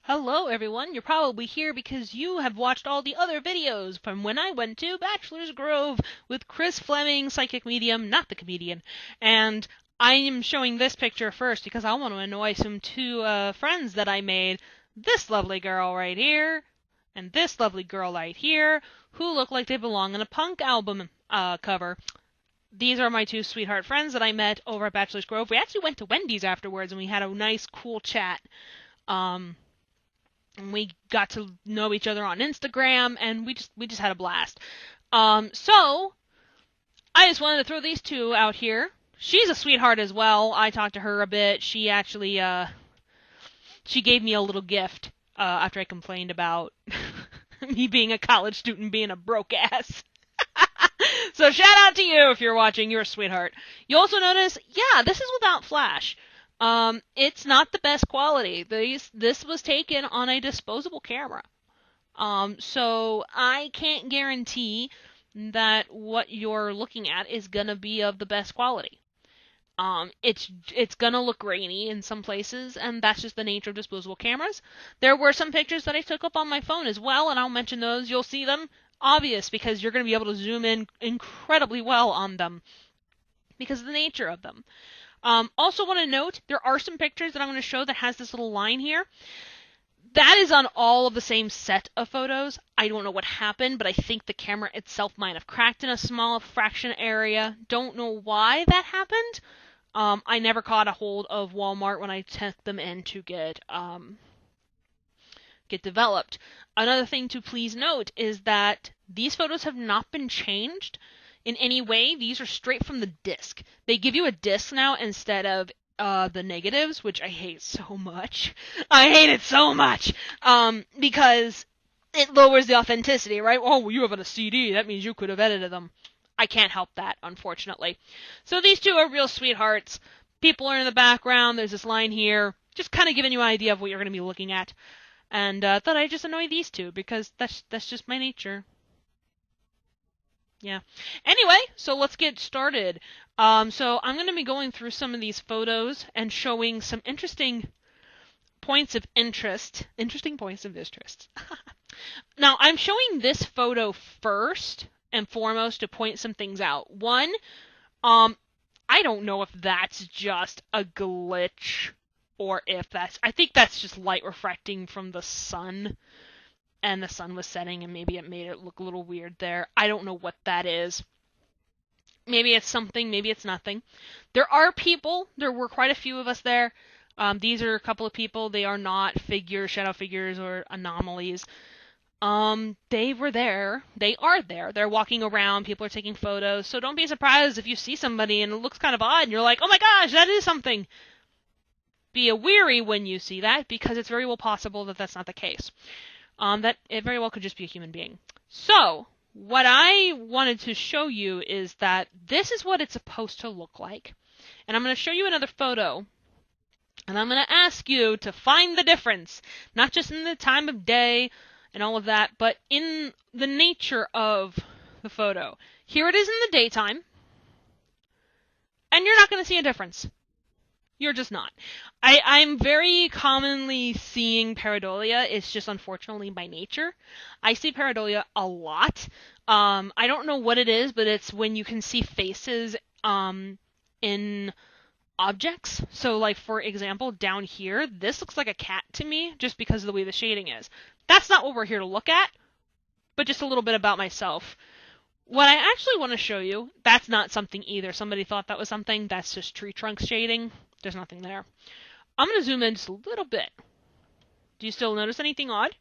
Hello everyone, you're probably here because you have watched all the other videos from when I went to Bachelor's Grove with Chris Fleming, psychic medium, not the comedian. And I am showing this picture first because I want to annoy some two friends that I made. This lovely girl right here, and this lovely girl right here, who look like they belong in a punk album cover. These are my two sweetheart friends that I met over at Bachelor's Grove. We actually went to Wendy's afterwards and we had a nice, cool chat. Um, and we got to know each other on Instagram, and we just had a blast. So I just wanted to throw these two out here. She's a sweetheart as well. I talked to her a bit. She actually she gave me a little gift after I complained about me being a college student being a broke ass. So shout out to you if you're watching. You're a sweetheart. You also notice, yeah, this is without flash. It's not the best quality. This was taken on a disposable camera. So I can't guarantee that what you're looking at is gonna be of the best quality. It's gonna look grainy in some places, and that's just the nature of disposable cameras. There were some pictures that I took up on my phone as well, and I'll mention those. You'll see them obvious because you're gonna be able to zoom in incredibly well on them because of the nature of them. Also want to note, there are some pictures that I'm going to show that has this little line here. That is on all of the same set of photos. I don't know what happened, but I think the camera itself might have cracked in a small fraction area. Don't know why that happened. I never caught a hold of Walmart when I took them in to get developed. Another thing to please note is that these photos have not been changed in any way. These are straight from the disc. They give you a disc now instead of the negatives, which I hate so much. I hate it so much because it lowers the authenticity, right? Oh, well, you have a CD. That means you could have edited them. I can't help that, unfortunately. So these two are real sweethearts. People are in the background. There's this line here. Just kind of giving you an idea of what you're going to be looking at. And thought I'd just annoy these two because that's just my nature. Yeah. Anyway, so let's get started. So I'm going to be going through some of these photos and showing some interesting points of interest. Interesting points of interest. Now, I'm showing this photo first and foremost to point some things out. One, I don't know if that's just a glitch or if I think that's just light refracting from the sun. And the sun was setting and maybe it made it look a little weird there. I don't know what that is. Maybe it's something, maybe it's nothing. There are people, there were quite a few of us there. These are a couple of people. They are not figures, shadow figures, or anomalies. They were there. They are there. They're walking around. People are taking photos. So don't be surprised if you see somebody and it looks kind of odd and you're like, oh my gosh, that is something. Be wary when you see that because it's very well possible that that's not the case. That it very well could just be a human being. So, what I wanted to show you is that this is what it's supposed to look like. And I'm going to show you another photo. And I'm going to ask you to find the difference. Not just in the time of day and all of that, but in the nature of the photo. Here it is in the daytime. And you're not going to see a difference. You're just not. I'm very commonly seeing pareidolia. It's just unfortunately by nature. I see pareidolia a lot. I don't know what it is, but it's when you can see faces in objects. So, like, for example, down here, this looks like a cat to me just because of the way the shading is. That's not what we're here to look at, but just a little bit about myself. What I actually want to show you, that's not something either. Somebody thought that was something. That's just tree trunk shading. There's nothing there. I'm going to zoom in just a little bit. Do you still notice anything odd?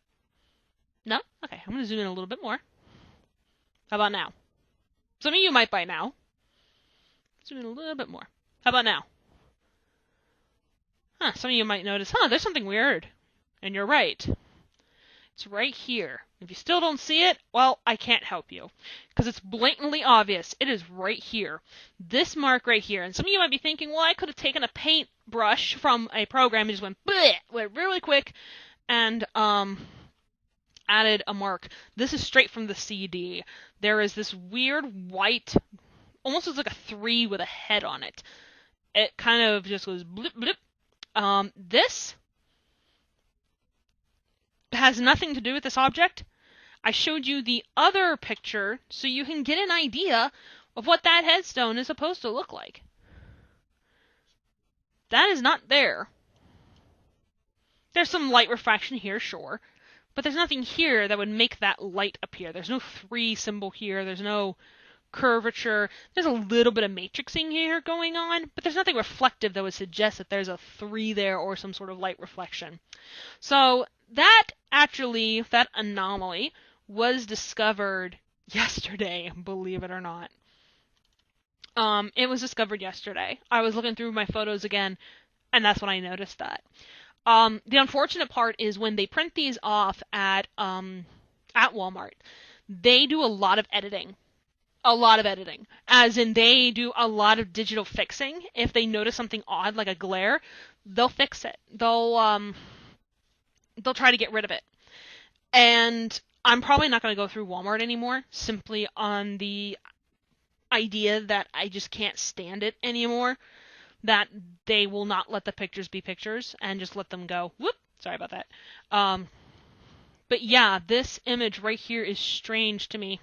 No? Okay, I'm going to zoom in a little bit more. How about now? Some of you might by now. Zoom in a little bit more. How about now? Some of you might notice, there's something weird. And you're right. It's right here. If you still don't see it, well, I can't help you. Because it's blatantly obvious. It is right here. This mark right here. And some of you might be thinking, well, I could have taken a paintbrush from a program and just went really quick and added a mark. This is straight from the CD. There is this weird white, almost looks like a 3 with a head on it. It kind of just goes blip blip. This has nothing to do with this object. I showed you the other picture so you can get an idea of what that headstone is supposed to look like. That is not there. There's some light refraction here, sure, but there's nothing here that would make that light appear. There's no 3 symbol here. There's no curvature. There's a little bit of matrixing here going on, but there's nothing reflective that would suggest that there's a 3 there or some sort of light reflection. So that anomaly was discovered yesterday, believe it or not. It was discovered yesterday. I was looking through my photos again, and that's when I noticed that. The unfortunate part is when they print these off at Walmart, they do a lot of editing. A lot of editing. As in, they do a lot of digital fixing. If they notice something odd, like a glare, they'll fix it. They'll try to get rid of it. And I'm probably not going to go through Walmart anymore, simply on the idea that I just can't stand it anymore. That they will not let the pictures be pictures and just let them go. Whoop! Sorry about that. But yeah, this image right here is strange to me.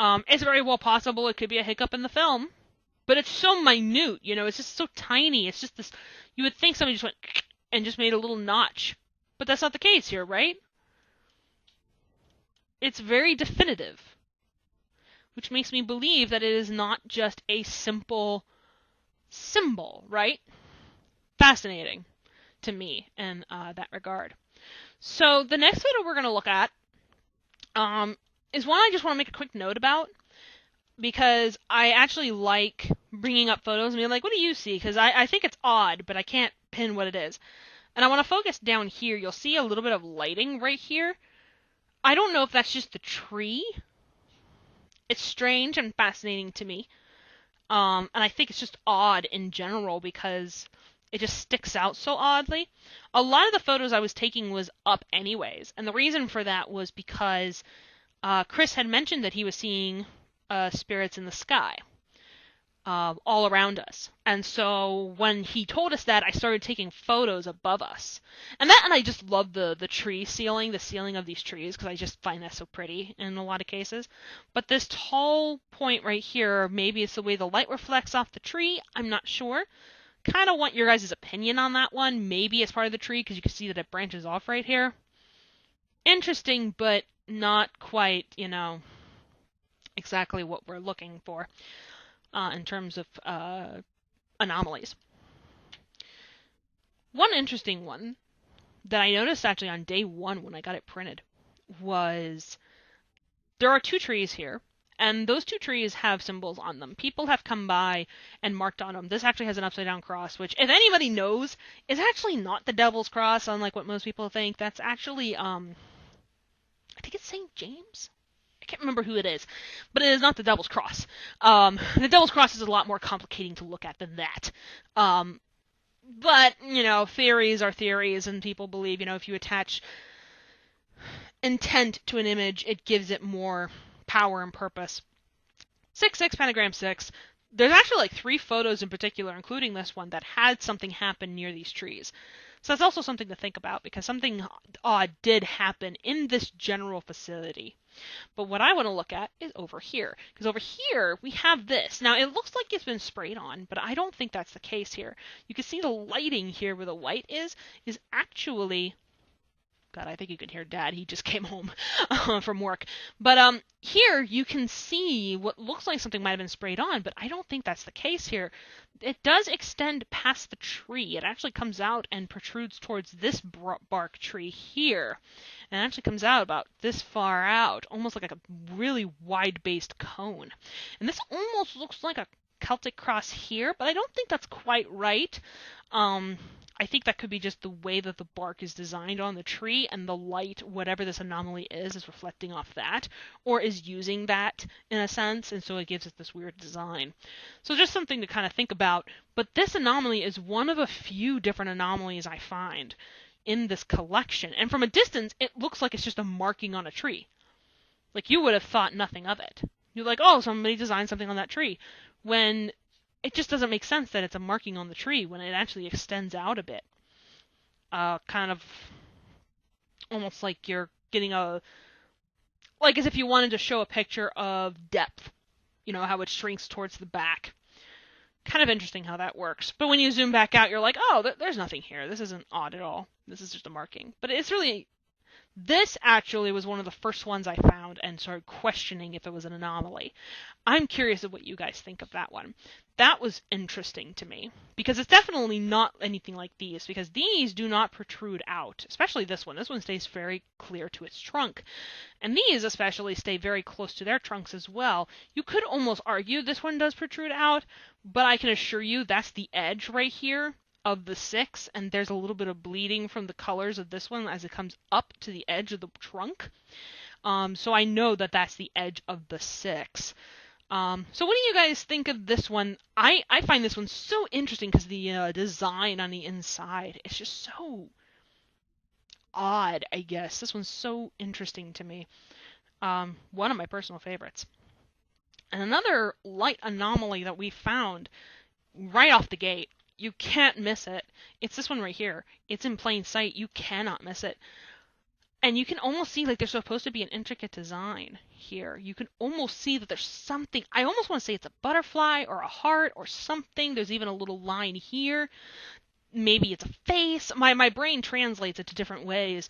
It's very well possible it could be a hiccup in the film, but it's so minute, it's just so tiny. It's just this, you would think somebody just went and just made a little notch, but that's not the case here, right? It's very definitive, which makes me believe that it is not just a simple symbol, right? Fascinating to me in that regard. So the next photo we're going to look at is one I just want to make a quick note about, because I actually like bringing up photos and being like, what do you see? Because I think it's odd, but I can't pin what it is. And I want to focus down here. You'll see a little bit of lighting right here. I don't know if that's just the tree. It's strange and fascinating to me. And I think it's just odd in general because it just sticks out so oddly. A lot of the photos I was taking was up anyways. And the reason for that was because Chris had mentioned that he was seeing spirits in the sky all around us. And so when he told us that, I started taking photos above us. And I just love the tree ceiling, the ceiling of these trees, because I just find that so pretty in a lot of cases. But this tall point right here, maybe it's the way the light reflects off the tree, I'm not sure. Kind of want your guys' opinion on that one. Maybe it's part of the tree, because you can see that it branches off right here. Interesting, but not quite, exactly what we're looking for in terms of anomalies. One interesting one that I noticed actually on day 1 when I got it printed was there are 2 trees here, and those 2 trees have symbols on them. People have come by and marked on them. This actually has an upside down cross, which, if anybody knows, is actually not the Devil's Cross, unlike what most people think. That's actually, I think it's St. James? I can't remember who it is, but it is not the Devil's Cross. The Devil's Cross is a lot more complicating to look at than that. But, theories are theories, and people believe, if you attach intent to an image, it gives it more power and purpose. 6-6, pentagram 6. There's actually like 3 photos in particular, including this one, that had something happen near these trees. So that's also something to think about, because something odd did happen in this general facility. But what I want to look at is over here, because over here we have this. Now it looks like it's been sprayed on, but I don't think that's the case here. You can see the lighting here where the white is actually... God, I think you can hear Dad. He just came home from work. But here you can see what looks like something might have been sprayed on, but I don't think that's the case here. It does extend past the tree. It actually comes out and protrudes towards this bark tree here. And it actually comes out about this far out, almost like a really wide-based cone. And this almost looks like a Celtic cross here, but I don't think that's quite right. I think that could be just the way that the bark is designed on the tree, and the light, whatever this anomaly is reflecting off that, or is using that in a sense, and so it gives it this weird design. So just something to kind of think about. But this anomaly is one of a few different anomalies I find in this collection. And from a distance, it looks like it's just a marking on a tree. Like, you would have thought nothing of it. You're like, oh, somebody designed something on that tree. When it just doesn't make sense that it's a marking on the tree when it actually extends out a bit. Kind of almost like you're getting like as if you wanted to show a picture of depth, how it shrinks towards the back. Kind of interesting how that works. But when you zoom back out, you're like, oh, there's nothing here. This isn't odd at all. This is just a marking. But it's really, this actually was one of the first ones I found and started questioning if it was an anomaly. I'm curious of what you guys think of that one. That was interesting to me because it's definitely not anything like these, because these do not protrude out, especially this one. This one stays very clear to its trunk. And these especially stay very close to their trunks as well. You could almost argue this one does protrude out, but I can assure you that's the edge right here of the 6, and there's a little bit of bleeding from the colors of this one as it comes up to the edge of the trunk. So I know that that's the edge of the 6. So what do you guys think of this one? I find this one so interesting because the design on the inside is just so odd, I guess. This one's so interesting to me. One of my personal favorites. And another light anomaly that we found right off the gate. You can't miss it. It's this one right here. It's in plain sight. You cannot miss it. And you can almost see like there's supposed to be an intricate design here. You can almost see that there's something. I almost want to say it's a butterfly or a heart or something. There's even a little line here. Maybe it's a face. My brain translates it to different ways.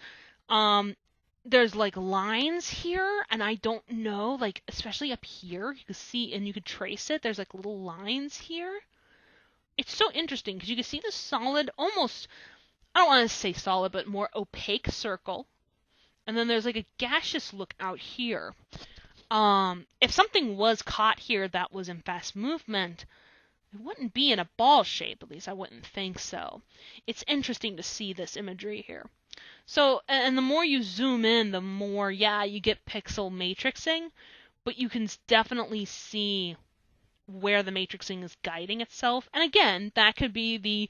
There's like lines here, and I don't know, like especially up here, you can see and you can trace it. There's like little lines here. It's so interesting because you can see the solid, almost, I don't want to say solid, but more opaque circle. And then there's like a gaseous look out here. If something was caught here that was in fast movement, it wouldn't be in a ball shape, at least I wouldn't think so. It's interesting to see this imagery here. So, and the more you zoom in, the more, yeah, you get pixel matrixing, but you can definitely see where the matrixing is guiding itself. And again, that could be the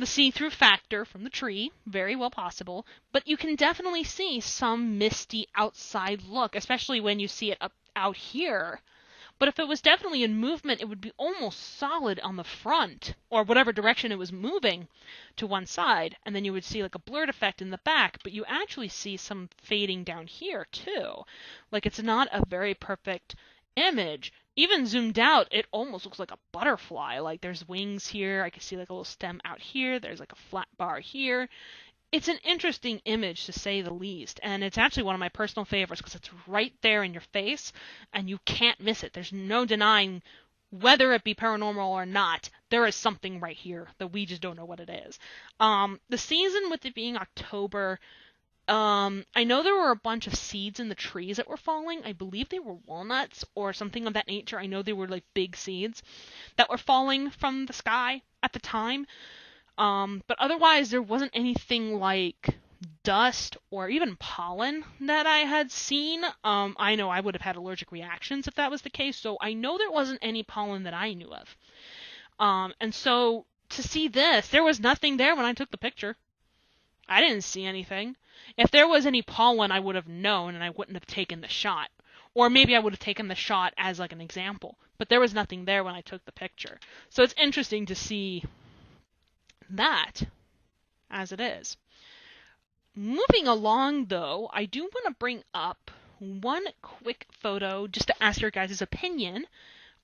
see-through factor from the tree, very well possible, but you can definitely see some misty outside look, especially when you see it up out here. But if it was definitely in movement, it would be almost solid on the front, or whatever direction it was moving to one side, and then you would see like a blurred effect in the back, but you actually see some fading down here too. Like it's not a very perfect image. Even zoomed out, it almost looks like a butterfly. Like there's wings here. I can see like a little stem out here. There's like a flat bar here. It's an interesting image to say the least. And it's actually one of my personal favorites because it's right there in your face and you can't miss it. There's no denying whether it be paranormal or not. There is something right here that we just don't know what it is. The season with it being October, I know there were a bunch of seeds in the trees that were falling. I believe they were walnuts or something of that nature. I know they were like big seeds that were falling from the sky at the time. But otherwise there wasn't anything like dust or even pollen that I had seen. I know I would have had allergic reactions if that was the case. So I know there wasn't any pollen that I knew of. And so to see this, there was nothing there when I took the picture. I didn't see anything. If there was any pollen, I would have known and I wouldn't have taken the shot. Or maybe I would have taken the shot as like an example. But there was nothing there when I took the picture. So it's interesting to see that as it is. Moving along though, I do want to bring up one quick photo just to ask your guys' opinion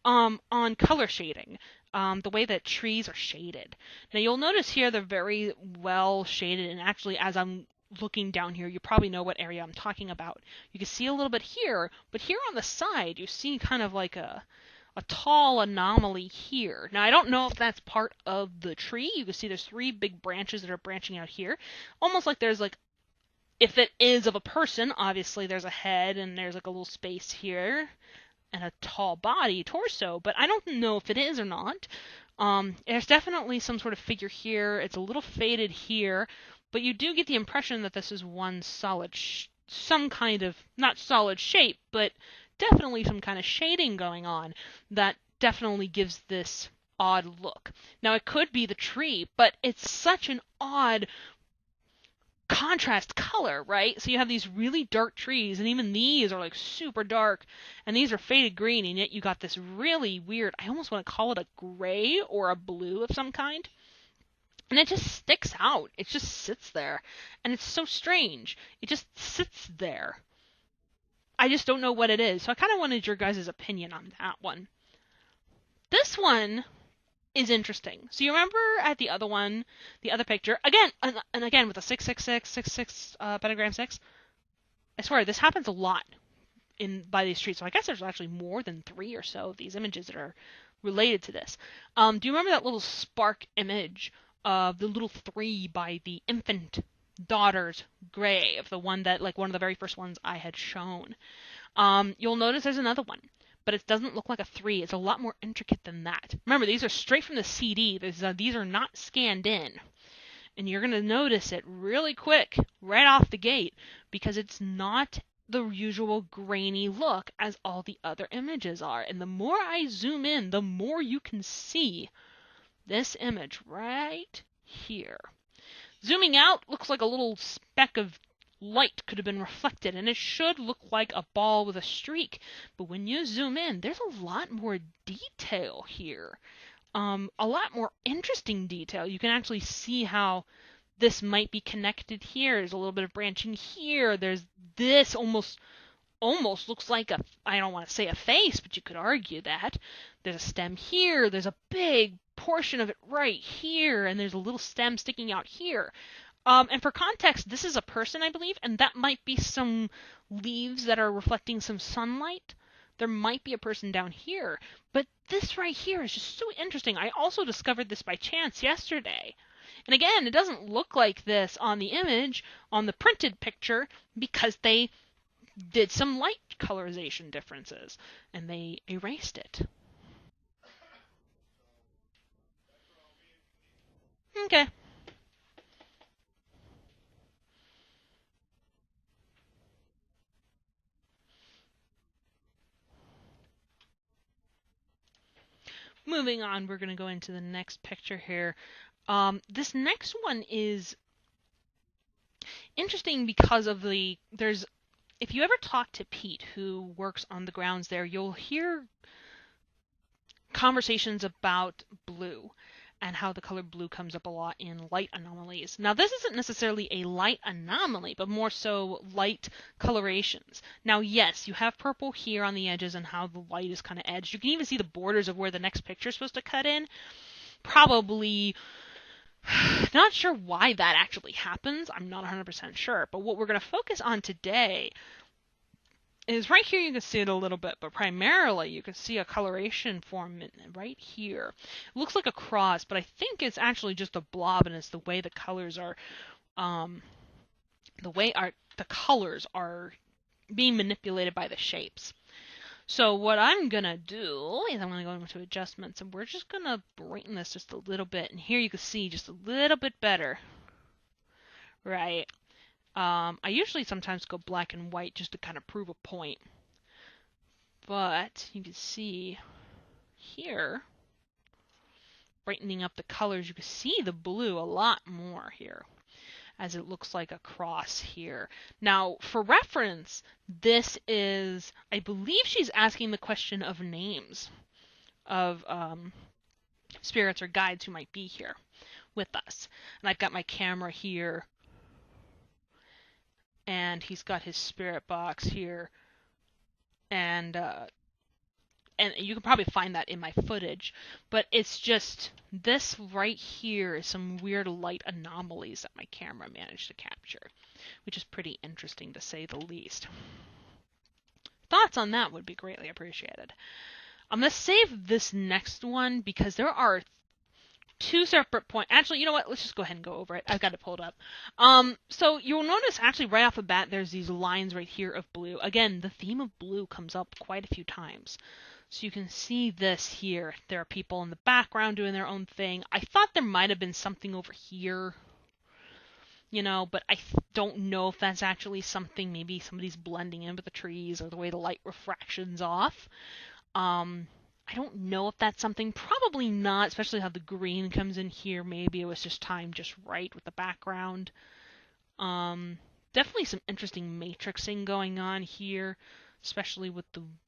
on color shading. The way that trees are shaded. Now you'll notice here they're very well shaded, and actually as I'm looking down here, you probably know what area I'm talking about. You can see a little bit here, but here on the side you see kind of like a tall anomaly here. Now I don't know if that's part of the tree. You can see there's 3 big branches that are branching out here. Almost like there's like, if it is of a person, obviously there's a head and there's like a little space here and a tall body, torso, but I don't know if it is or not. There's definitely some sort of figure here. It's a little faded here, but you do get the impression that this is one solid, some kind of, not solid shape, but definitely some kind of shading going on that definitely gives this odd look. Now it could be the tree, but it's such an odd contrast color, right? So you have these really dark trees, and even these are like super dark, and these are faded green, and yet you got this really weird, I almost want to call it a gray or a blue of some kind. And it just sticks out. It just sits there. And it's so strange. It just sits there. I just don't know what it is. So I kind of wanted your guys' opinion on that one. This one is interesting. So you remember at the other one, the other picture, again, and again with a 666, pentagram 6, I swear, this happens a lot by these streets. So I guess there's actually more than 3 or so of these images that are related to this. Do you remember that little spark image of the little 3 by the infant daughter's grave, the one that, like, one of the very first ones I had shown? You'll notice there's another one, but it doesn't look like a 3. It's a lot more intricate than that. Remember, these are straight from the CD. These are not scanned in. And you're going to notice it really quick, right off the gate, because it's not the usual grainy look as all the other images are. And the more I zoom in, the more you can see this image right here. Zooming out looks like a little speck of light could have been reflected, and it should look like a ball with a streak. But when you zoom in, there's a lot more detail here. A lot more interesting detail. You can actually see how this might be connected here. There's a little bit of branching here. There's this almost looks like I don't want to say a face, but you could argue that. There's a stem here. There's a big portion of it right here, and there's a little stem sticking out here. And for context, this is a person, I believe, and that might be some leaves that are reflecting some sunlight. There might be a person down here, but this right here is just so interesting. I also discovered this by chance yesterday. And again, it doesn't look like this on the image, on the printed picture, because they did some light colorization differences, and they erased it. Okay. Moving on, we're going to go into the next picture here. This next one is interesting because of if you ever talk to Pete, who works on the grounds there, you'll hear conversations about blue and how the color blue comes up a lot in light anomalies. Now, this isn't necessarily a light anomaly, but more so light colorations. Now, yes, you have purple here on the edges and how the light is kind of edged. You can even see the borders of where the next picture is supposed to cut in. Probably not sure why that actually happens. I'm not 100% sure. But what we're going to focus on today is right here. You can see it a little bit, but primarily you can see a coloration form right here. It looks like a cross, but I think it's actually just a blob, and it's the way the colors are, the colors are being manipulated by the shapes. So what I'm going to do is I'm going to go into adjustments, and we're just going to brighten this just a little bit. And here you can see just a little bit better, right? I usually sometimes go black and white just to kind of prove a point. But you can see here, brightening up the colors, you can see the blue a lot more here, as it looks like a cross here. Now, for reference, this is, I believe she's asking the question of names of spirits or guides who might be here with us. And I've got my camera here, and he's got his spirit box here, and you can probably find that in my footage, but it's just this right here is some weird light anomalies that my camera managed to capture, which is pretty interesting to say the least. Thoughts on that would be greatly appreciated. I'm going to save this next one because there are 2 separate points. Actually, you know what? Let's just go ahead and go over it. I've got it pulled up. So you'll notice actually right off the bat there's these lines right here of blue. Again, the theme of blue comes up quite a few times. So you can see this here. There are people in the background doing their own thing. I thought there might have been something over here, but I don't know if that's actually something. Maybe somebody's blending in with the trees or the way the light refractions off. I don't know if that's something. Probably not, especially how the green comes in here. Maybe it was just timed just right with the background. Definitely some interesting matrixing going on here, especially with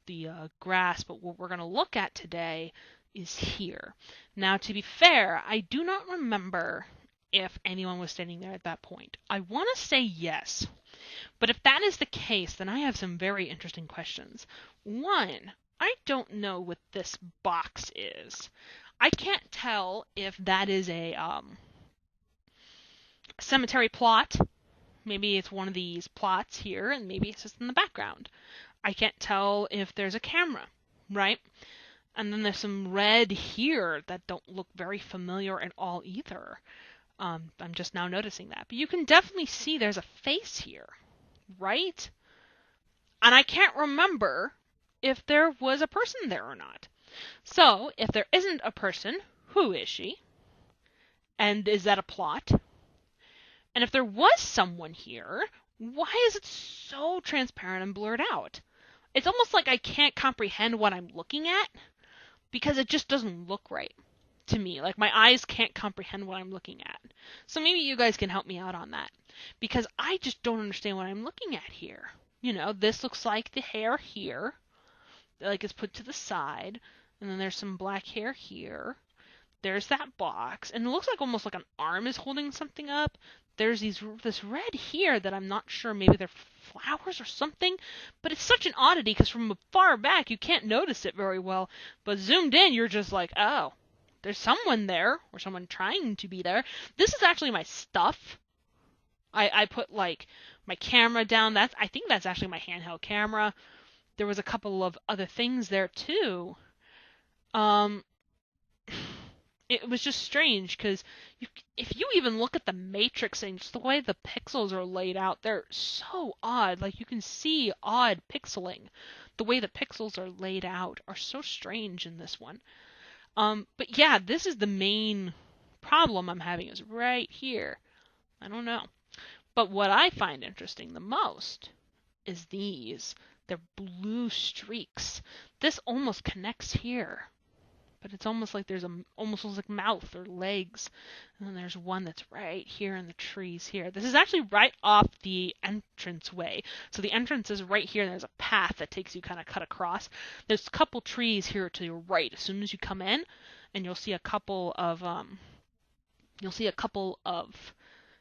the grass. But what we're going to look at today is here. Now, to be fair, I do not remember if anyone was standing there at that point. I want to say yes. But if that is the case, then I have some very interesting questions. One, I don't know what this box is. I can't tell if that is a cemetery plot. Maybe it's one of these plots here, and maybe it's just in the background. I can't tell if there's a camera, right? And then there's some red here that don't look very familiar at all either. I'm just now noticing that. But you can definitely see there's a face here, right? And I can't remember if there was a person there or not. So, if there isn't a person, who is she? And is that a plot? And if there was someone here, why is it so transparent and blurred out? It's almost like I can't comprehend what I'm looking at because it just doesn't look right to me. Like my eyes can't comprehend what I'm looking at. So maybe you guys can help me out on that because I just don't understand what I'm looking at here. You know, this looks like the hair here, like it's put to the side, and then there's some black hair here. There's that box, and it looks like almost like an arm is holding something up. There's this red here that I'm not sure, maybe they're flowers or something, but it's such an oddity because from far back you can't notice it very well, but zoomed in you're just like, oh, there's someone there, or someone trying to be there. This is actually my stuff. I put like my camera down. I think that's actually my handheld camera. There was a couple of other things there too. It was just strange because if you even look at the matrix and just the way the pixels are laid out, they're so odd. Like you can see odd pixeling. The way the pixels are laid out are so strange in this one. But yeah, this is the main problem I'm having is right here. I don't know. But what I find interesting the most is these. They're blue streaks. This almost connects here. But it's almost like there's almost looks like mouth or legs. And then there's one that's right here in the trees here. This is actually right off the entranceway. So the entrance is right here, and there's a path that takes you kind of cut across. There's a couple trees here to your right as soon as you come in, and you'll see a couple of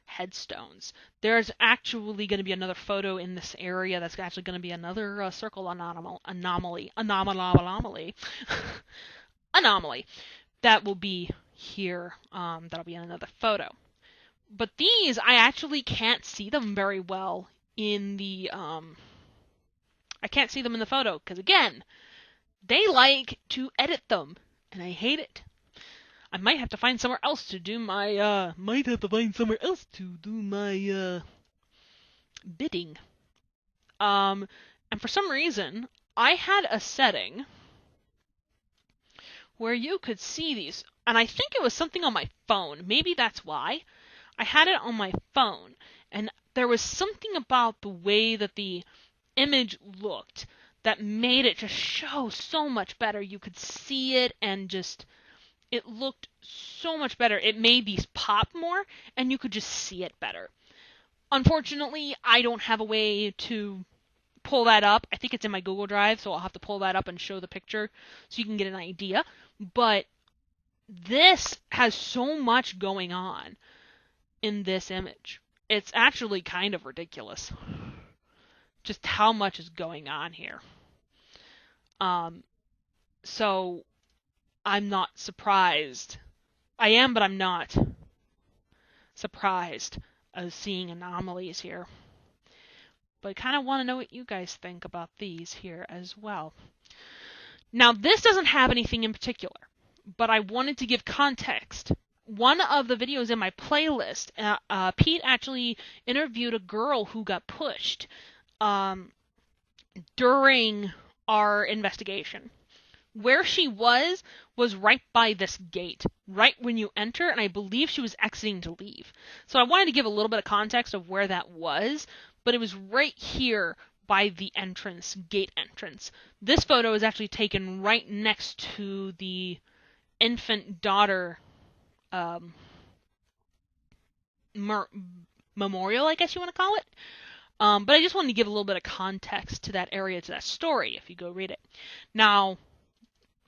headstones. There's actually going to be another photo in this area that's actually going to be another circle anomaly. Anomaly that will be here. That'll be in another photo. But these, I actually can't see them very well in the I can't see them in the photo because again, they like to edit them, and I hate it. I might have to find somewhere else to do my bidding. And for some reason, I had a setting where you could see these, and I think it was something on my phone. Maybe that's why. I had it on my phone, and there was something about the way that the image looked that made it just show so much better. You could see it, and just, it looked so much better. It made these pop more, and you could just see it better. Unfortunately, I don't have a way to pull that up. I think it's in my Google Drive, so I'll have to pull that up and show the picture so you can get an idea. But this has so much going on in this image. It's actually kind of ridiculous just how much is going on here. So I'm not surprised. I am, but I'm not surprised of seeing anomalies here. But I kind of want to know what you guys think about these here as well. Now, this doesn't have anything in particular, but I wanted to give context. One of the videos in my playlist, Pete actually interviewed a girl who got pushed during our investigation. Where she was right by this gate, right when you enter, and I believe she was exiting to leave. So I wanted to give a little bit of context of where that was, but it was right here by the entrance, gate entrance. This photo is actually taken right next to the infant daughter memorial, I guess you want to call it. But I just wanted to give a little bit of context to that area, to that story, if you go read it. Now,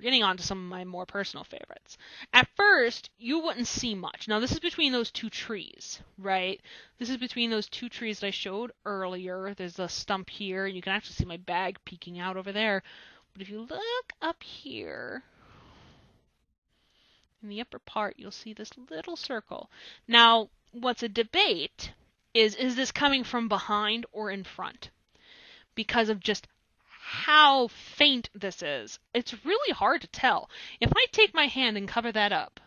getting on to some of my more personal favorites. At first, you wouldn't see much. Now, this is between those two trees, right? This is between those two trees that I showed earlier. There's a stump here, and you can actually see my bag peeking out over there. But if you look up here, in the upper part, you'll see this little circle. Now, what's a debate is this coming from behind or in front? Because of just how faint this is. It's really hard to tell. If I take my hand and cover that up,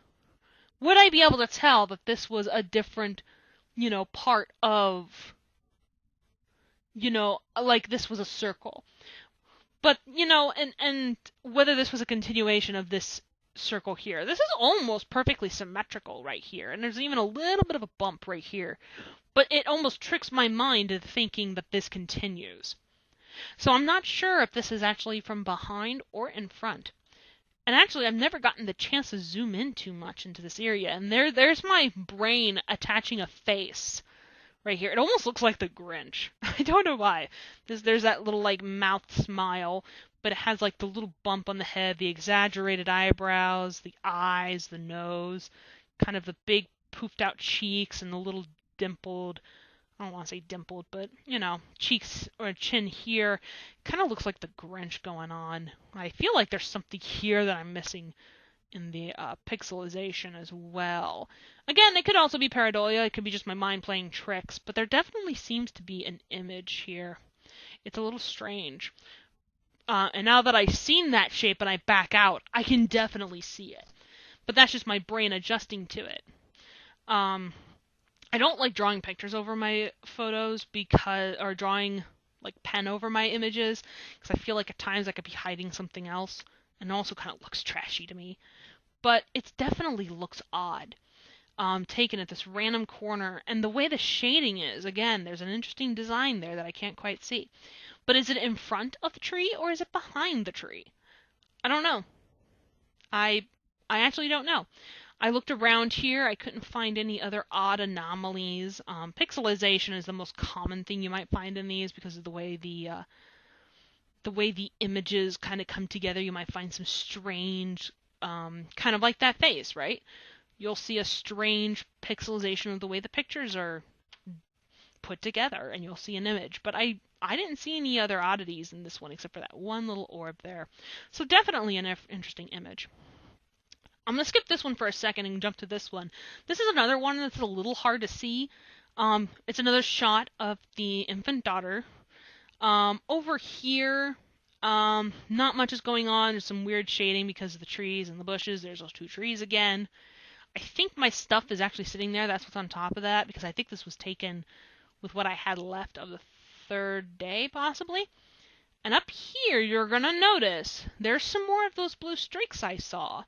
would I be able to tell that this was a different, part of, like this was a circle? But, and whether this was a continuation of this circle here. This is almost perfectly symmetrical right here, and there's even a little bit of a bump right here. But it almost tricks my mind into thinking that this continues. So I'm not sure if this is actually from behind or in front. And actually, I've never gotten the chance to zoom in too much into this area. And there's my brain attaching a face right here. It almost looks like the Grinch. I don't know why. There's that little like mouth smile, but it has like the little bump on the head, the exaggerated eyebrows, the eyes, the nose, kind of the big poofed out cheeks and the little dimpled, I don't want to say dimpled, but, cheeks or chin here. Kind of looks like the Grinch going on. I feel like there's something here that I'm missing in the pixelization as well. Again, it could also be pareidolia. It could be just my mind playing tricks, but there definitely seems to be an image here. It's a little strange. And now that I've seen that shape and I back out, I can definitely see it. But that's just my brain adjusting to it. I don't like drawing pictures over my photos or drawing like pen over my images, because I feel like at times I could be hiding something else, and it also kind of looks trashy to me. But it definitely looks odd, taken at this random corner, and the way the shading is, again, there's an interesting design there that I can't quite see. But is it in front of the tree or is it behind the tree? I don't know. I actually don't know. I looked around here. I couldn't find any other odd anomalies. Pixelization is the most common thing you might find in these because of the way the images kind of come together. You might find some strange, kind of like that face, right? You'll see a strange pixelization of the way the pictures are put together, and you'll see an image. But I didn't see any other oddities in this one except for that one little orb there. So definitely an interesting image. I'm going to skip this one for a second and jump to this one. This is another one that's a little hard to see. It's another shot of the infant daughter. Over here, not much is going on. There's some weird shading because of the trees and the bushes. There's those two trees again. I think my stuff is actually sitting there. That's what's on top of that, because I think this was taken with what I had left of the third day, possibly. And up here, you're going to notice there's some more of those blue streaks I saw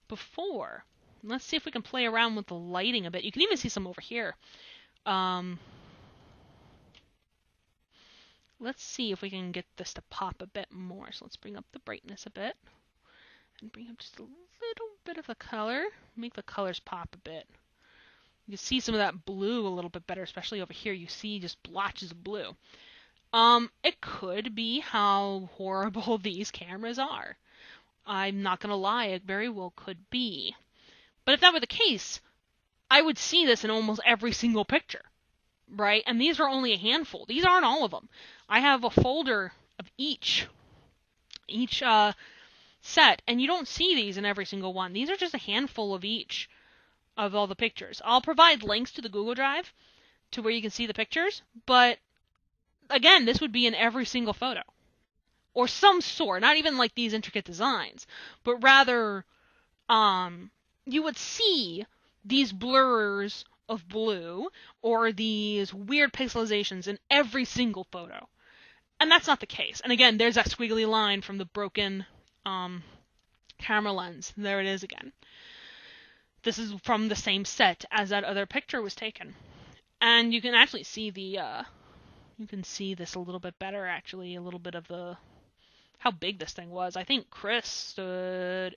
before. Let's see if we can play around with the lighting a bit. You can even see some over here. Let's see if we can get this to pop a bit more. So let's bring up the brightness a bit. And bring up just a little bit of the color. Make the colors pop a bit. You can see some of that blue a little bit better, especially over here. You see just blotches of blue. It could be how horrible these cameras are. I'm not going to lie, it very well could be. But if that were the case, I would see this in almost every single picture, right? And these are only a handful. These aren't all of them. I have a folder of each set, and you don't see these in every single one. These are just a handful of each of all the pictures. I'll provide links to the Google Drive to where you can see the pictures, but again, this would be in every single photo. Or some sort, not even like these intricate designs, but rather, you would see these blurs of blue or these weird pixelizations in every single photo. And that's not the case. And again, there's that squiggly line from the broken camera lens. There it is again. This is from the same set as that other picture was taken. And you can actually see you can see this a little bit better, actually, a little bit of how big this thing was. I think Chris stood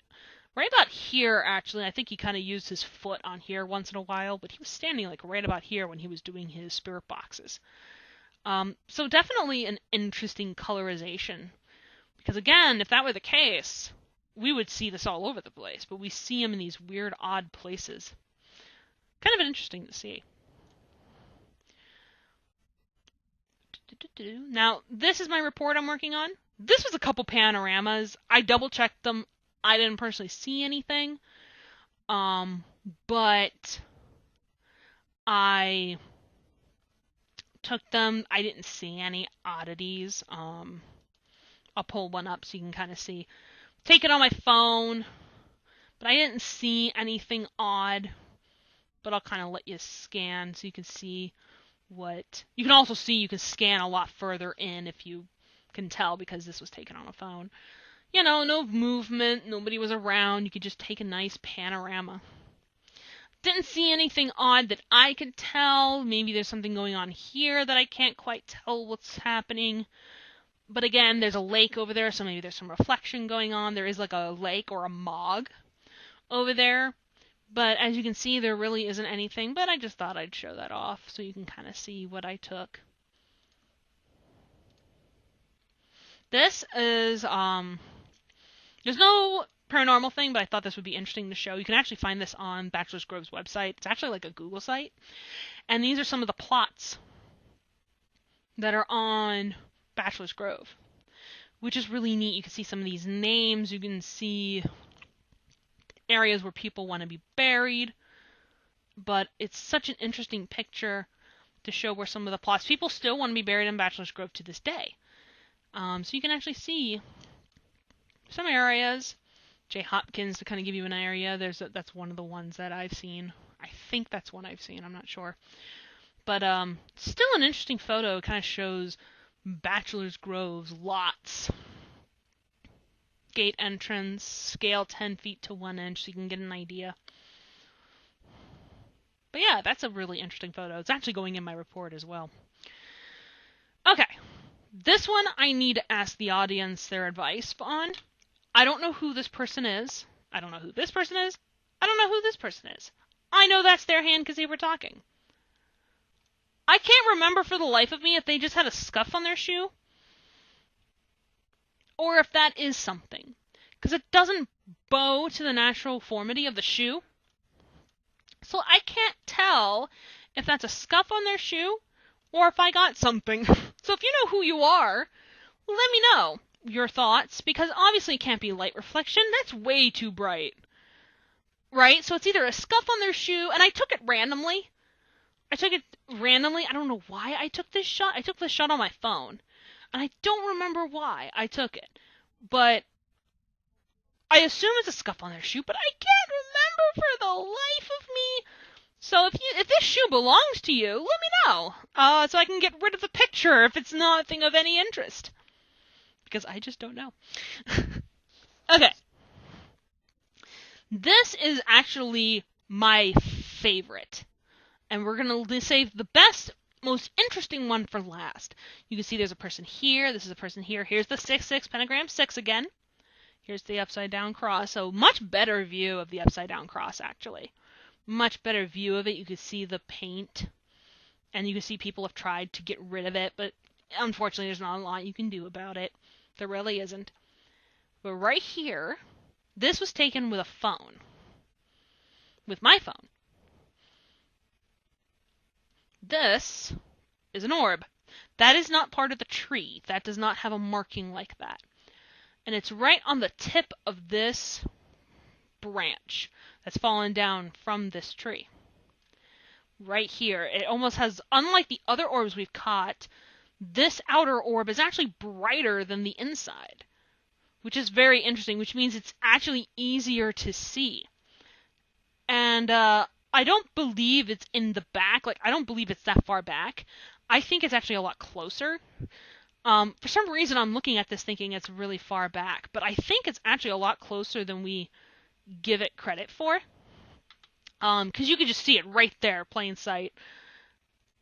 right about here, actually. I think he kind of used his foot on here once in a while, but he was standing like right about here when he was doing his spirit boxes. So definitely an interesting colorization. Because again, if that were the case, we would see this all over the place, but we see them in these weird, odd places. Kind of interesting to see. Now, this is my report I'm working on. This was a couple panoramas. I double-checked them. I didn't personally see anything. But I took them. I didn't see any oddities. I'll pull one up so you can kind of see. Take it on my phone, but I didn't see anything odd. But I'll kind of let you scan so you can see what... You can also see you can scan a lot further in if you can tell, because this was taken on a phone. You know, no movement, nobody was around. You could just take a nice panorama. Didn't see anything odd that I could tell. Maybe there's something going on here that I can't quite tell what's happening. But again, there's a lake over there, so maybe there's some reflection going on. There is like a lake or a bog over there. But as you can see, there really isn't anything. But I just thought I'd show that off so you can kind of see what I took. This is, there's no paranormal thing, but I thought this would be interesting to show. You can actually find this on Bachelor's Grove's website. It's actually like a Google site. And these are some of the plots that are on Bachelor's Grove, which is really neat. You can see some of these names. You can see areas where people want to be buried. But it's such an interesting picture to show where some of the plots... People still want to be buried in Bachelor's Grove to this day. So you can actually see some areas. J. Hopkins, to kind of give you an area, that's one of the ones that I've seen. I think that's one I've seen, I'm not sure. But still an interesting photo. It kind of shows Bachelor's Grove's lots. Gate entrance, scale 10 feet to 1 inch, so you can get an idea. But yeah, that's a really interesting photo. It's actually going in my report as well. Okay. This one I need to ask the audience their advice on. I don't know who this person is. I don't know who this person is. I don't know who this person is. I know that's their hand because they were talking. I can't remember for the life of me if they just had a scuff on their shoe, or if that is something. Because it doesn't bow to the natural formity of the shoe. So I can't tell if that's a scuff on their shoe, or if I got something. So if you know who you are, let me know your thoughts, because obviously it can't be light reflection. That's way too bright. Right? So it's either a scuff on their shoe, and I took it randomly. I don't know why I took this shot. I took this shot on my phone, and I don't remember why I took it. But I assume it's a scuff on their shoe, but I can't remember for the life of me. So if this shoe belongs to you, let me know, so I can get rid of the picture if it's nothing of any interest. Because I just don't know. Okay. This is actually my favorite. And we're going to save the best, most interesting one for last. You can see there's a person here. This is a person here. Here's the 6-6 pentagram 6 again. Here's the upside down cross. So much better view of the upside down cross, actually. Much better view of it. You can see the paint. And you can see people have tried to get rid of it. But unfortunately, there's not a lot you can do about it. There really isn't. But right here, this was taken with a phone. With my phone. This is an orb. That is not part of the tree. That does not have a marking like that. And it's right on the tip of this branch that's fallen down from this tree. Right here. It almost has, unlike the other orbs we've caught, this outer orb is actually brighter than the inside, which is very interesting, which means it's actually easier to see. And I don't believe it's in the back. Like, I don't believe it's that far back. I think it's actually a lot closer. For some reason, I'm looking at this thinking it's really far back, but I think it's actually a lot closer than we give it credit for. Because you could just see it right there, plain sight.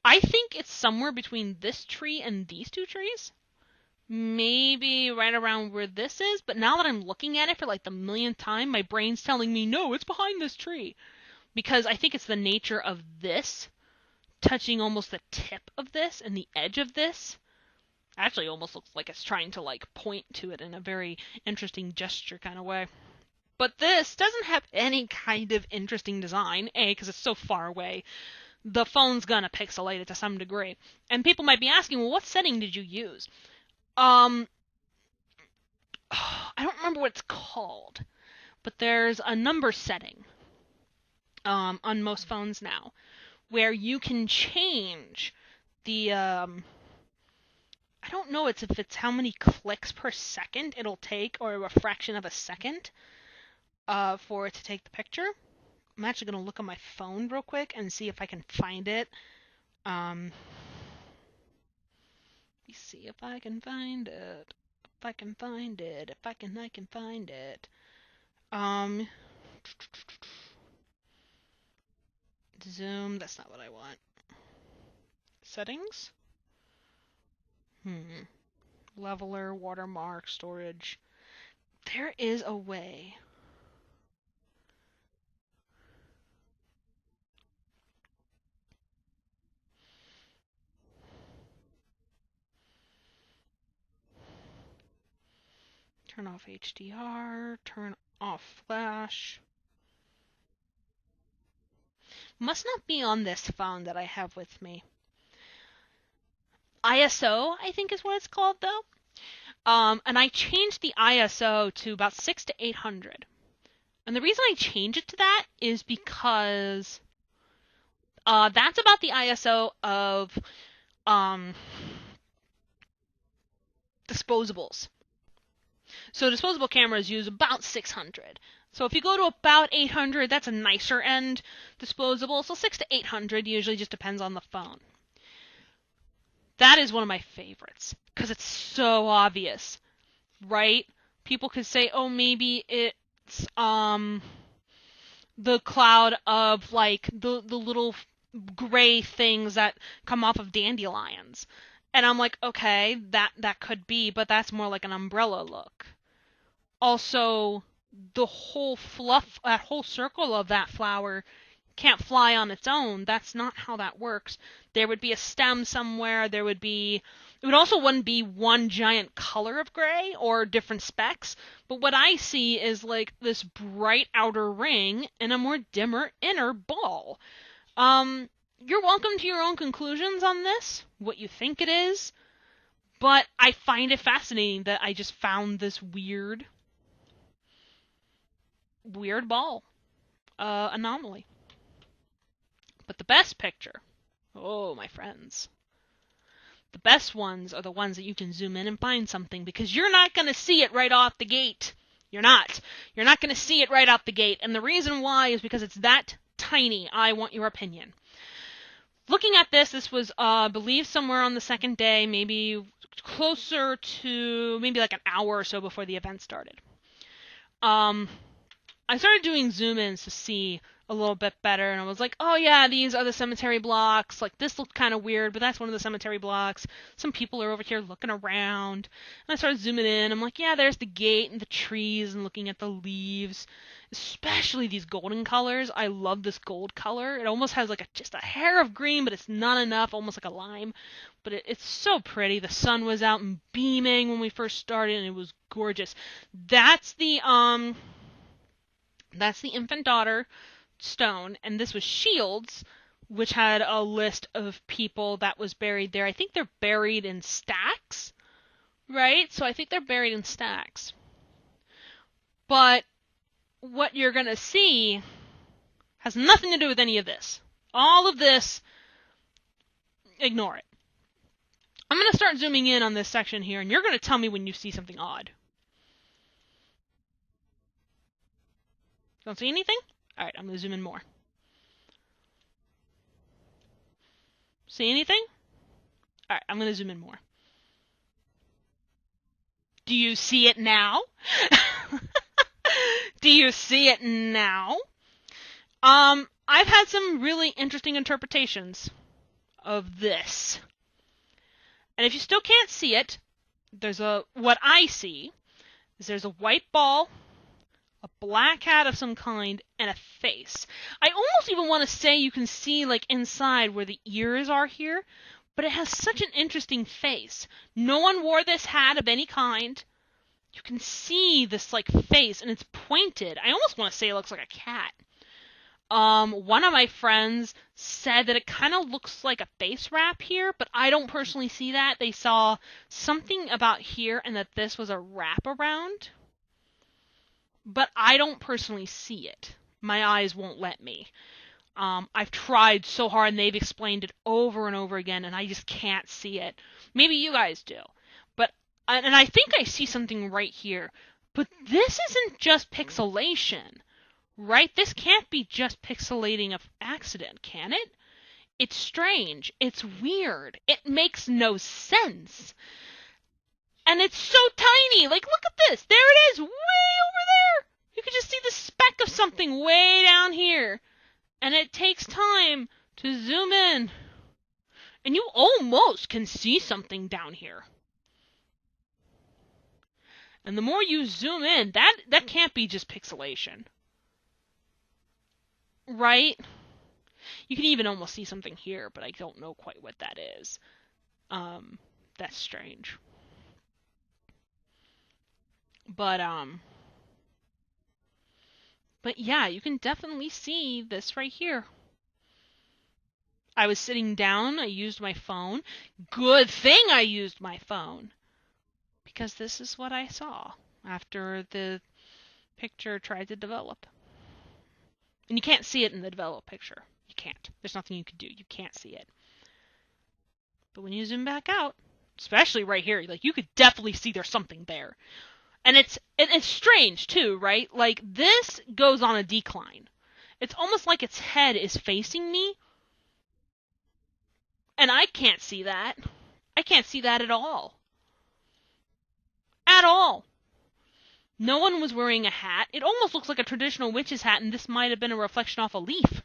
I think it's somewhere between this tree and these two trees. Maybe right around where this is, but now that I'm looking at it for like the millionth time, my brain's telling me, no, it's behind this tree. Because I think it's the nature of this touching almost the tip of this and the edge of this. Actually almost looks like it's trying to like point to it in a very interesting gesture kind of way. But this doesn't have any kind of interesting design, A, because it's so far away. The phone's gonna pixelate it to some degree. And people might be asking, well, what setting did you use? I don't remember what it's called, but there's a number setting on most phones now where you can change the I don't know if it's how many clicks per second it'll take, or a fraction of a second for it to take the picture. I'm actually going to look on my phone real quick and see if I can find it. Let me see if I can find it. If I can find it. If I can find it. Zoom, that's not what I want. Settings? Leveler, watermark, storage. There is a way. Turn off HDR, turn off flash. Must not be on this phone that I have with me. ISO, I think is what it's called though. And I changed the ISO to about 600 to 800. And the reason I changed it to that is because that's about the ISO of disposables. So disposable cameras use about 600. So if you go to about 800, that's a nicer end disposable. So 600 to 800 usually just depends on the phone. That is one of my favorites because it's so obvious, right? People could say, oh, maybe it's the cloud of like the little gray things that come off of dandelions. And I'm like, okay, that could be, but that's more like an umbrella look. Also, the whole fluff, that whole circle of that flower can't fly on its own. That's not how that works. There would be a stem somewhere. It would also wouldn't be one giant color of gray or different specks. But what I see is like this bright outer ring and a more dimmer inner ball. You're welcome to your own conclusions on this, what you think it is. But I find it fascinating that I just found this weird ball anomaly. But the best picture, oh, my friends, the best ones are the ones that you can zoom in and find something because you're not going to see it right off the gate. You're not. You're not going to see it right off the gate. And the reason why is because it's that tiny. I want your opinion. Looking at this was, I believe, somewhere on the second day, maybe closer to maybe like an hour or so before the event started. I started doing zoom-ins to see a little bit better, and I was like, oh yeah, these are the cemetery blocks. Like, this looked kind of weird, but that's one of the cemetery blocks. Some people are over here looking around. And I started zooming in. I'm like, yeah, there's the gate and the trees and looking at the leaves. Especially these golden colors. I love this gold color. It almost has like just a hair of green, but it's not enough, almost like a lime. But it's so pretty. The sun was out and beaming when we first started, and it was gorgeous. That's the infant daughter stone, and this was Shields, which had a list of people that was buried there. I think they're buried in stacks, right? So I think they're buried in stacks. But what you're going to see has nothing to do with any of this. All of this, ignore it. I'm going to start zooming in on this section here, and you're going to tell me when you see something odd. Don't see anything? All right, I'm going to zoom in more. See anything? All right, I'm going to zoom in more. Do you see it now? Do you see it now? I've had some really interesting interpretations of this. And if you still can't see it, what I see is there's a white ball, a black hat of some kind, and a face. I almost even want to say you can see like inside where the ears are here, but it has such an interesting face. No one wore this hat of any kind. you can see this like face, and it's pointed. I almost want to say it looks like a cat. One of my friends said that it kind of looks like a face wrap here, but I don't personally see that. They saw something about here and that this was a wraparound, but I don't personally see it. My eyes won't let me. I've tried so hard, and they've explained it over and over again, and I just can't see it. Maybe you guys do. And I think I see something right here. But this isn't just pixelation, right? This can't be just pixelating an accident, can it? It's strange. It's weird. It makes no sense. And it's so tiny. Like, look at this. There it is, way over there. You can just see the speck of something way down here. And it takes time to zoom in. And you almost can see something down here. And the more you zoom in, that can't be just pixelation. Right? You can even almost see something here, but I don't know quite what that is. That's strange. But yeah, you can definitely see this right here. I was sitting down, I used my phone. Good thing I used my phone. Because this is what I saw after the picture tried to develop. And you can't see it in the developed picture. You can't. There's nothing you can do. You can't see it. But when you zoom back out, especially right here, like you could definitely see there's something there. And it's strange too, right? Like this goes on a decline. It's almost like its head is facing me. And I can't see that. I can't see that at all. At all. No one was wearing a hat. It almost looks like a traditional witch's hat, and this might have been a reflection off a leaf.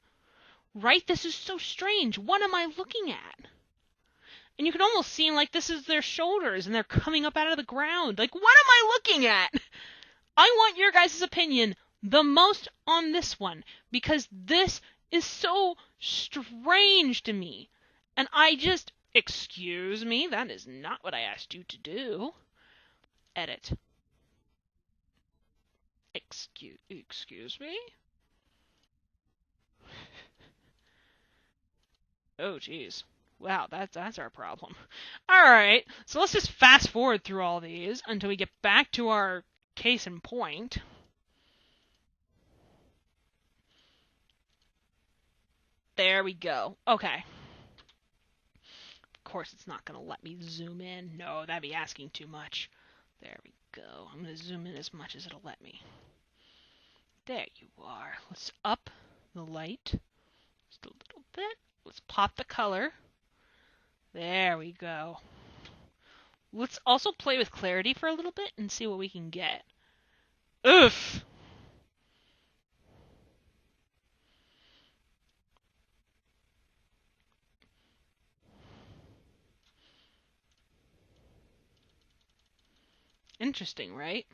Right? This is so strange. What am I looking at? And you can almost see, like, this is their shoulders, and they're coming up out of the ground. Like, what am I looking at? I want your guys' opinion the most on this one, because this is so strange to me. And I just, excuse me, that is not what I asked you to do. Edit. Excuse me? Oh, geez. Wow, that's our problem. Alright, so let's just fast forward through all these until we get back to our case in point. There we go. Okay. Of course it's not going to let me zoom in. No, that'd be asking too much. There we go. I'm going to zoom in as much as it'll let me. There you are. Let's up the light just a little bit. Let's pop the color. There we go. Let's also play with clarity for a little bit and see what we can get. Oof! Interesting, right?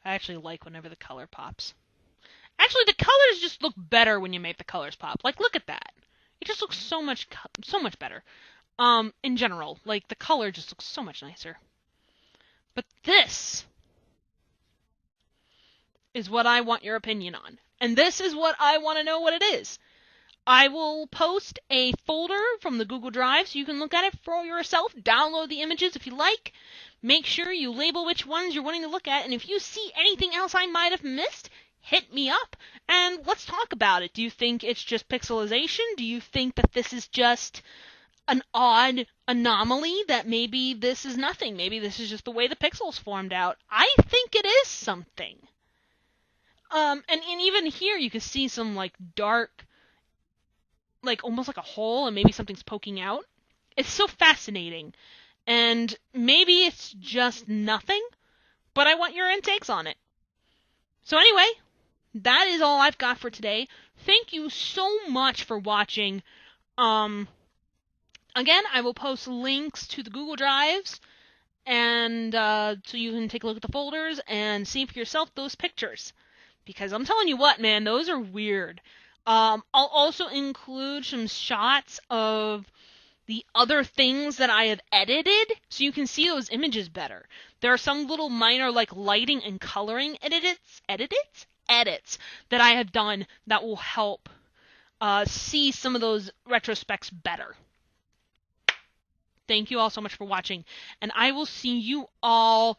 I actually like whenever the color pops. Actually, the colors just look better when you make the colors pop. Like, look at that. It just looks so much better. In general, like, the color just looks so much nicer. But this is what I want your opinion on. And this is what I want to know what it is. I will post a folder from the Google Drive so you can look at it for yourself. Download the images if you like. Make sure you label which ones you're wanting to look at. And if you see anything else I might have missed, hit me up and let's talk about it. Do you think it's just pixelization? Do you think that this is just an odd anomaly, that maybe this is nothing? Maybe this is just the way the pixels formed out. I think it is something. And even here you can see some like dark, like almost like a hole, and maybe something's poking out. It's so fascinating. And maybe it's just nothing, but I want your intakes on it. So anyway, that is all I've got for today. Thank you so much for watching. Again, I will post links to the Google Drives, and so you can take a look at the folders and see for yourself those pictures. Because I'm telling you what, man, those are weird. I'll also include some shots of the other things that I have edited so you can see those images better. There are some little minor like lighting and coloring edits that I have done that will help see some of those retrospects better. Thank you all so much for watching, and I will see you all